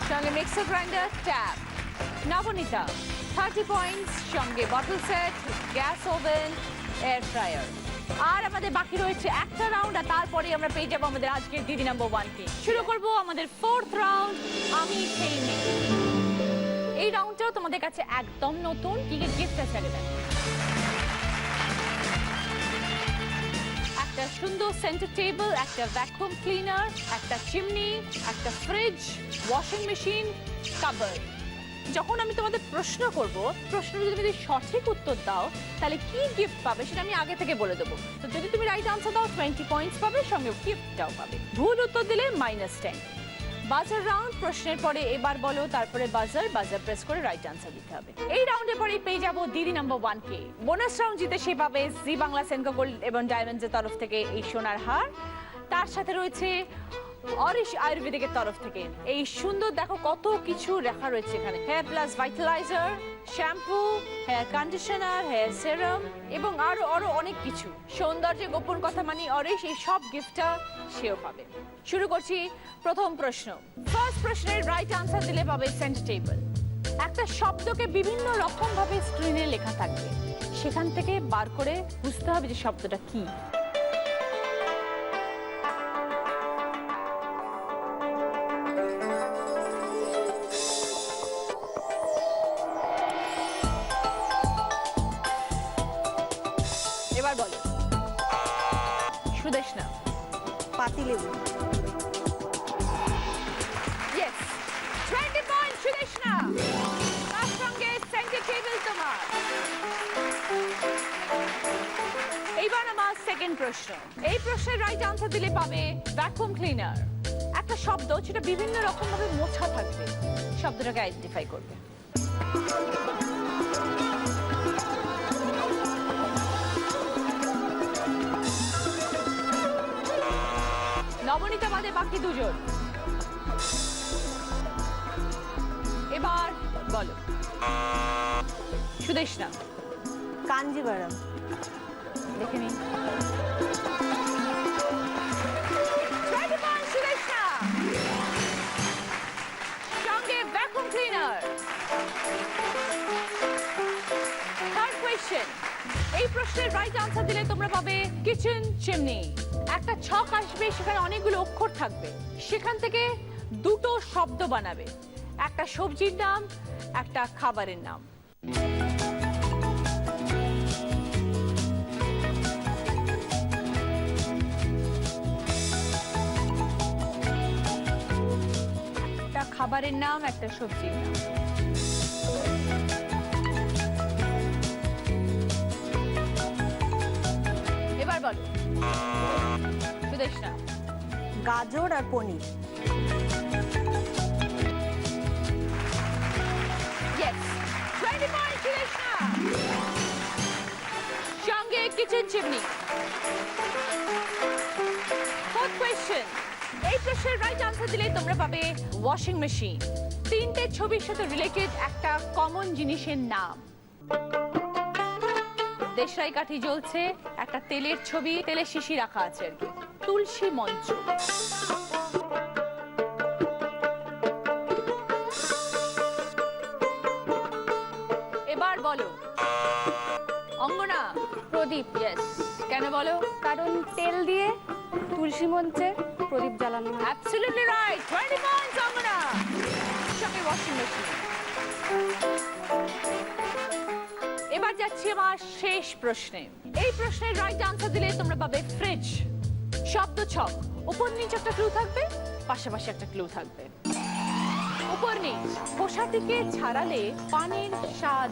সঙ্গে mixer grinder, tab. Nabanita 30 points, সঙ্গে bottle set, gas oven, air fryer. আর আমাদের বাকি রয়েছে একটা রাউন্ড, আর তারপরে আমরা পেয়ে যাবো আমাদের আজকের দিদি নাম্বার 1 কে। শুরু করবো আমাদের 4th রাউন্ড, আমি সেই মেয়ে। এই রাউন্ডটাও তোমাদের কাছে একদম নতুন। কি কি গিফট আছে আগে দেখো। একটা সুন্দর সেন্টার টেবিল, একটা ভ্যাকুয়াম ক্লিনার, একটা চিমনি, একটা ফ্রিজ, ওয়াশিং মেশিন, কাভার। যখন আমি তোমাদের প্রশ্ন করব, প্রশ্নের যদি তুমি সঠিক উত্তর দাও তাহলে কি গিফট পাবে সেটা আমি আগে থেকে বলে দেবো। তো যদি তুমি রাইট আনসার দাও 20 পয়েন্টস পাবে, সঙ্গে গিফটটাও পাবে। ভুল উত্তর দিলে -10। বাজার রাউন্ড, প্রশ্নের পরে এবার বলো, তারপরে বাজার প্রেস করে রাইট আনসার দিতে হবে। এই রাউন্ডের পরেই পেয়ে যাবো দিদি নাম্বার 1 কে। বোনাস রাউন্ড জিতে সে পাবে জি বাংলা সেনকো গোল্ড এবং ডায়মন্ডসের তরফ থেকে এই সোনার হার। তার সাথে রয়েছে অরিশ আয়ুর্বেদিকের তরফ থেকে এই সুন্দর, দেখো কত কিছু লেখা রয়েছে এখানে, hair plus vitaliser, shampoo, hair conditioner, hair serum এবং আরো অনেক কিছু। সৌন্দর্যে গোপন কথা মানে অরিশ, এই সব গিফটটা সেও পাবে। শুরু করছি প্রথম প্রশ্ন। ফার্স্ট প্রশ্নের রাইট আনসার দিলে পাবে সেন্টার টেবিল। একটা শব্দকে বিভিন্ন রকম ভাবে স্ক্রিনে লেখা থাকবে, সেখান থেকে বার করে বুঝতে হবে যে শব্দটা কি। এবার বলো। সুদেশনা। পাতিলেবু। Yes, 20 point Sudeshna. তার সঙ্গে সেন্টার টেবিল তোমার। এইবার আমার সেকেন্ড প্রশ্ন। এই প্রশ্নের রাইট আনসার দিলে পাবে ভ্যাকুয়াম ক্লিনার। একটা শব্দ যেটা বিভিন্ন রকম ভাবে মোছা থাকবে, শব্দটাকে আইডেন্টিফাই করবে। নবনীতা বাদে বাকি দুজন। এবার বলো। সুদেশনা। কাঞ্জিভারাম। দেখে নিন। সুদেশনা। সঙ্গে ভ্যাকুয়াম ক্লিনার। Third question. এই প্রশ্নের রাইট আনসার দিলে তোমরা পাবে কিচেন চিমনি। একটা ছক আসবে, সেখানে অনেকগুলো অক্ষর থাকবে, সেখান থেকে দুটো শব্দ বানাবে, একটা সবজির নাম, একটা খাবারের নাম। একটা খাবারের নাম, একটা সবজির নাম। এবার বলো সুদেশনা। গাজর আর পনির। Yes, 20 points Sudeshna. সঙ্গে কিচেন চিমনি। Fourth question, এই প্রশ্নের রাইট আনসার দিলে তোমরা পাবে ওয়াশিং মেশিন। তিনটে ছবির সাথে রিলেটেড একটা কমন জিনিসের নাম। দেশলাই কাঠি জ্বলছে, একটা তেলের ছবি, তেলের শিশি রাখা আছে আর কি। তুলসী মঞ্চ। এবার বলো অঙ্গনা। প্রদীপ। ইয়েস, কেন বলো? কারণ তেল দিয়ে তুলসী মঞ্চে প্রদীপ জ্বালানো হয়। অ্যাবসলিউটলি রাইট, 20 পয়েন্টস অঙ্গনা। সঙ্গে ওয়াশিং মেশিন। এবার যাচ্ছি আমার শেষ প্রশ্নে। এই প্রশ্নের রাইট আনসার দিলে তোমরা পাবে ফ্রিজ। শব্দ ছক, উপর নিচ একটা ক্লু থাকবে, পাশাপাশি একটা ক্লু থাকবে। উপর নিচ, পোষাটিকে ছাড়ালে পানের স্বাদ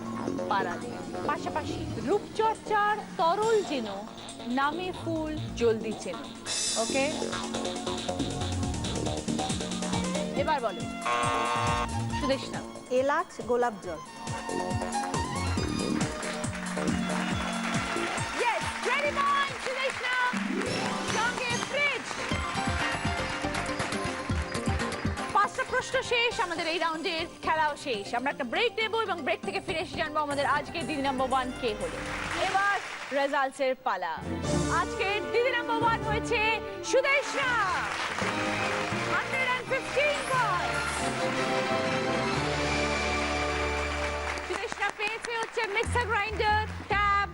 বাড়ালে, পাশাপাশি রূপচর্চার তরল যেন, নামে ফুল জলদি চেন। ওকে, এবার বলো সুদেশনা। এলাচ, গোলাপ জল। Yes, 20 points Sudeshna. সঙ্গে ফ্রিজ। পাঁচটা প্রশ্ন শেষ, আমাদের এই রাউন্ডের খেলাও শেষ। আমরা একটা ব্রেক নেব এবং ব্রেক থেকে ফিরে এসে জানবো আমাদের আজকের দিদি নাম্বার 1 কে হলো। এবার রেজাল্টসের পালা। আজকের দিদি নাম্বার 1 হয়েছে সুদেশনা, 115 পয়েন্টস। সুদেশনা পেয়েছে হচ্ছে mixer grinder, tab,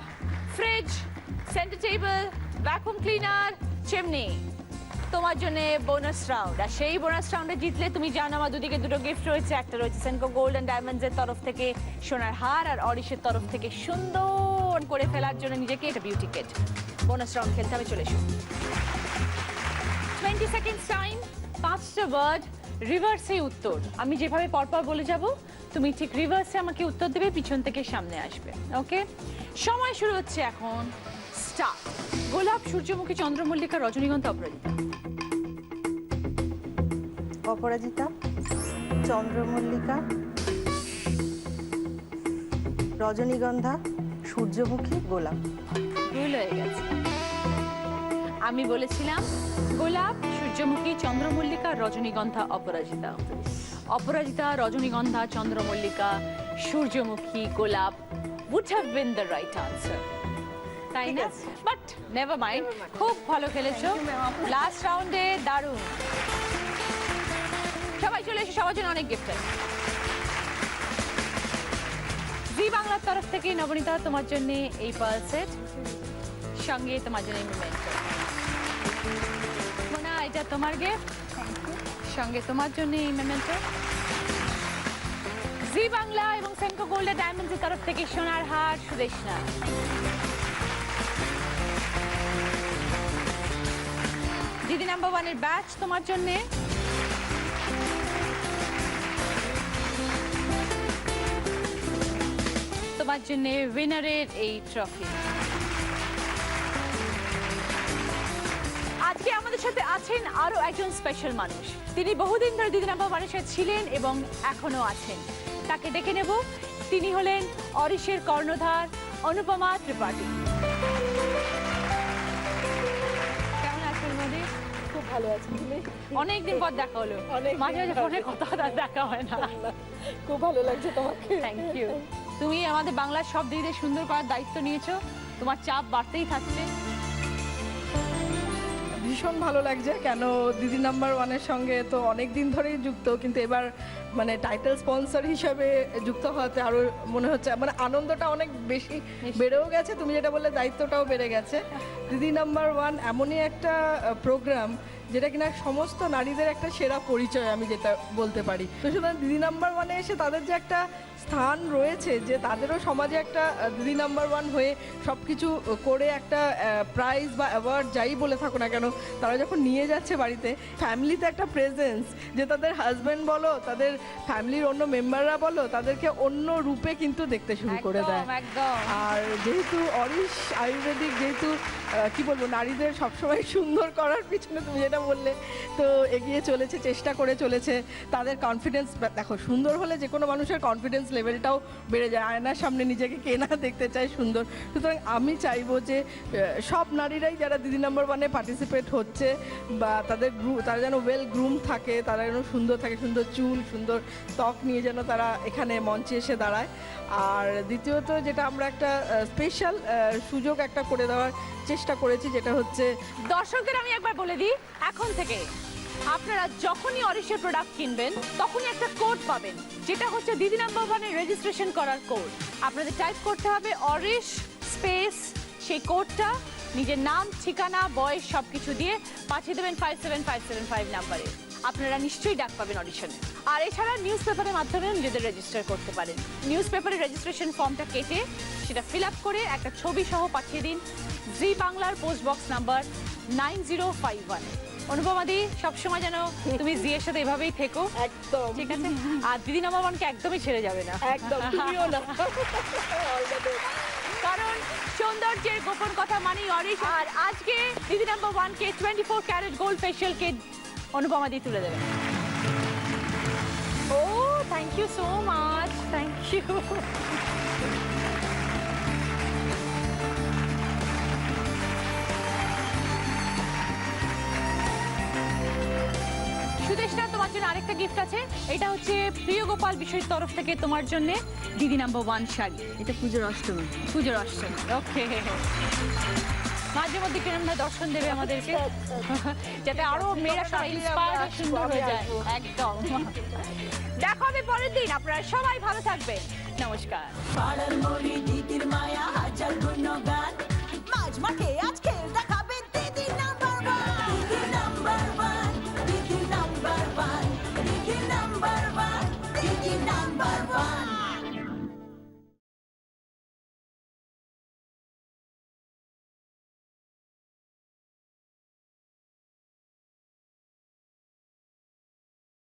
fridge, centre table, vacuum cleaner, chimney. তোমার জন্য বোনাস রাউন্ড, আর সেই বোনাস রাউন্ডে জিতলে তুমি জানো আমার দুদিকে দুটো গিফট রয়েছে। একটা রয়েছে সেনকো গোল্ড অ্যান্ড ডায়মন্ডস এর তরফ থেকে সোনার হার, আর অরিশের তরফ থেকে সুন্দর করে ফেলার জন্য নিজেকে একটা বিউটি কিট। বোনাস রাউন্ড খেলতে হবে, চলে এসো। 20 সেকেন্ডস টাইম, 5টা ওয়ার্ড, রিভার্সে উত্তর। আমি যেভাবে পরপর বলে যাব তুমি ঠিক রিভার্সে আমাকে উত্তর দেবে, পিছন থেকে সামনে আসবে। ওকে, সময় শুরু হচ্ছে এখন, স্টার্ট। গোলাপ, সূর্যমুখী, চন্দ্রমল্লিকা, রজনীগন্ধা, অপরাজিতা। অপরাজিতা, চন্দ্রমল্লিকা, রজনীগন্ধা, সূর্যমুখী, গোলাপ। ভুল হয়ে গেছে। আমি বলেছিলাম গোলাপ, সূর্যমুখী, চন্দ্রমল্লিকা, রজনীগন্ধা, অপরাজিতা। অপরাজিতা, রজনীগন্ধা, চন্দ্রমল্লিকা, সূর্যমুখী, গোলাপ would have been the right answer, তাই না? বাট নেভার মাইন্ড, খুব ভালো খেলেছো। লাস্ট রাউন্ডে দারুণ। সবাই চলে এসে, সবার জন্য অনেক গিফট আছে। জি বাংলার তরফ থেকে নবনীতা, তোমার জন্য এই পার্ল সেট, সঙ্গে তোমার জন্য এই মেমেন্টো। মোনা, এটা তোমার গিফট, সঙ্গে তোমার জন্য এই মেমেন্টো। জি বাংলা এবং সেনকো গোল্ড অ্যান্ড ডায়মন্ডস এর তরফ থেকে সোনার হার, সুদেশনা। দিদি নাম্বার 1 এর ব্যাচ তোমার জন্য। তোমার জন্য উইনারের এই ট্রফি। আজকে আমাদের সাথে আছেন আরো একজন স্পেশাল মানুষ। তিনি বহুদিন ধরে দিদি নাম্বার 1 এর সাথে ছিলেন এবং এখনো আছেন। তাকে ডেকে নেব। তিনি হলেন অরিশের কর্ণধার অনুপমা ত্রিপাঠী। কেমন আছেন মোদি? খুব ভালো আছি। অনেকদিন পর দেখা হলো, মাঝে মাঝে ফোনে কথা দেখা হয় না। খুব ভালো লাগছে তোমাকে। Thank you. তুমি আমাদের বাংলার সব দিদিদের সুন্দর করার দায়িত্ব নিয়েছো, তোমার চাপ বাড়তেই থাকছে। ভীষণ ভালো লাগছে, কেন দিদি নাম্বার ওয়ানের সঙ্গে তো অনেক দিন ধরেই যুক্ত, কিন্তু এবার মানে টাইটেল স্পন্সর হিসাবে যুক্ত হওয়াতে আরও মনে হচ্ছে মানে আনন্দটা অনেক বেশি বেড়েও গেছে। তুমি যেটা বললে দায়িত্বটাও বেড়ে গেছে। দিদি নাম্বার ওয়ান এমনই একটা প্রোগ্রাম যেটা কিনা সমস্ত নারীদের একটা সেরা পরিচয়, আমি যেটা বলতে পারি। তো সুতরাং দিদি নাম্বার ওয়ানে এসে তাদের যে একটা স্থান রয়েছে, যে তাদেরও সমাজে একটা দিদি নাম্বার ওয়ান হয়ে সব কিছু করে একটা প্রাইজ বা অ্যাওয়ার্ড যাই বলে থাকো না কেন, তারা যখন নিয়ে যাচ্ছে বাড়িতে, ফ্যামিলিতে একটা প্রেজেন্স, যে তাদের হাজব্যান্ড বলো, তাদের ফ্যামিলির অন্য মেম্বাররা বলো, তাদেরকে অন্য রূপে কিন্তু দেখতে শুরু করে দেয়। একদম। আর যেহেতু অরিশ আয়ুর্বেদিক, যেহেতু কি বলবো, নারীদের সবসময় সুন্দর করার পিছনে তুমি যেটা বললে, তো এগিয়ে চলেছে, চেষ্টা করে চলেছে। তাদের কনফিডেন্স দেখো, সুন্দর হলে যে কোনো মানুষের কনফিডেন্স লেভেলটাও বেড়ে যায়। আয়নার সামনে নিজেকে কে না দেখতে চায় সুন্দর। সুতরাং আমি চাইবো যে সব নারীরাই যারা দিদি নাম্বার ওয়ানে পার্টিসিপেট হচ্ছে, বা তারা যেন ওয়েল গ্রুম থাকে, তারা যেন সুন্দর থাকে, সুন্দর চুল, সুন্দর ত্বক নিয়ে যেন তারা এখানে মঞ্চে এসে দাঁড়ায়। আর দ্বিতীয়ত যেটা আমরা একটা স্পেশাল সুযোগ একটা করে দেওয়ার চেষ্টা করেছি, যেটা হচ্ছে দর্শকদের আমি একবার বলে দিই, এখন থেকে আপনারা যখনই অরিশের প্রোডাক্ট কিনবেন তখনই একটা কোড পাবেন, যেটা হচ্ছে দিদি নাম্বার ওয়ানের রেজিস্ট্রেশন করার কোড। আপনাদের টাইপ করতে হবে অরিশ স্পেস, সেই কোডটা নিজের নাম, ঠিকানা, বয়স সব কিছু দিয়ে পাঠিয়ে দেবেন 57575 নাম্বারে। আপনারা নিশ্চয়ই ডাক পাবেন অডিশনে। আর এছাড়া নিউজ পেপারের মাধ্যমে নিজেদের রেজিস্টার করতে পারেন। নিউজ পেপারের রেজিস্ট্রেশন ফর্মটা কেটে সেটা ফিল আপ করে একটা ছবি সহ পাঠিয়ে দিন জি বাংলার পোস্ট বক্স নাম্বার 9051। অনুপমাদি, সবসময় যেন তুমি জি এর সাথে এভাবেই থেকো, একদম ঠিক আছে? আর দিদি নাম্বার ওয়ানকে একদমই ছেড়ে যাবে না, একদম, তুমিও না। কারণ সৌন্দর্যের গোপন কথা মানেই অরিশ। আর আজকে দিদি নাম্বার ওয়ানকে 24 carat gold facial kit Anupama দি তুলে দেবেন। ও thank you so much, thank you. Sudeshna, তোমার জন্য আরেকটা গিফট আছে। এটা হচ্ছে প্রিয় গোপাল বিষয়ের তরফ থেকে তোমার জন্য দিদি নাম্বার ওয়ান শাড়ি। এটা পুজোর অষ্টমী। পুজোর অষ্টমী, ওকে। মাঝে মধ্যে কিরম না দর্শন দেবে আমাদেরকে, যাতে আরো মেয়েরা সবাই ইন্সপায়ার্ড আর সুন্দর হয়ে যায়। একদম। দেখা হবে পরের দিন। আপনারা সবাই ভালো থাকবেন। নমস্কার। পাড়ার মরি দিদির মায়া হাজার গুণগান, মাঝ মাঠে আজকে দেখাবে দিদি নাম্বার ওয়ান। দিদি নাম্বার ওয়ান, দিদি নাম্বার ওয়ান, দিদি নাম্বার ওয়ান, দিদি নাম্বার ওয়ান।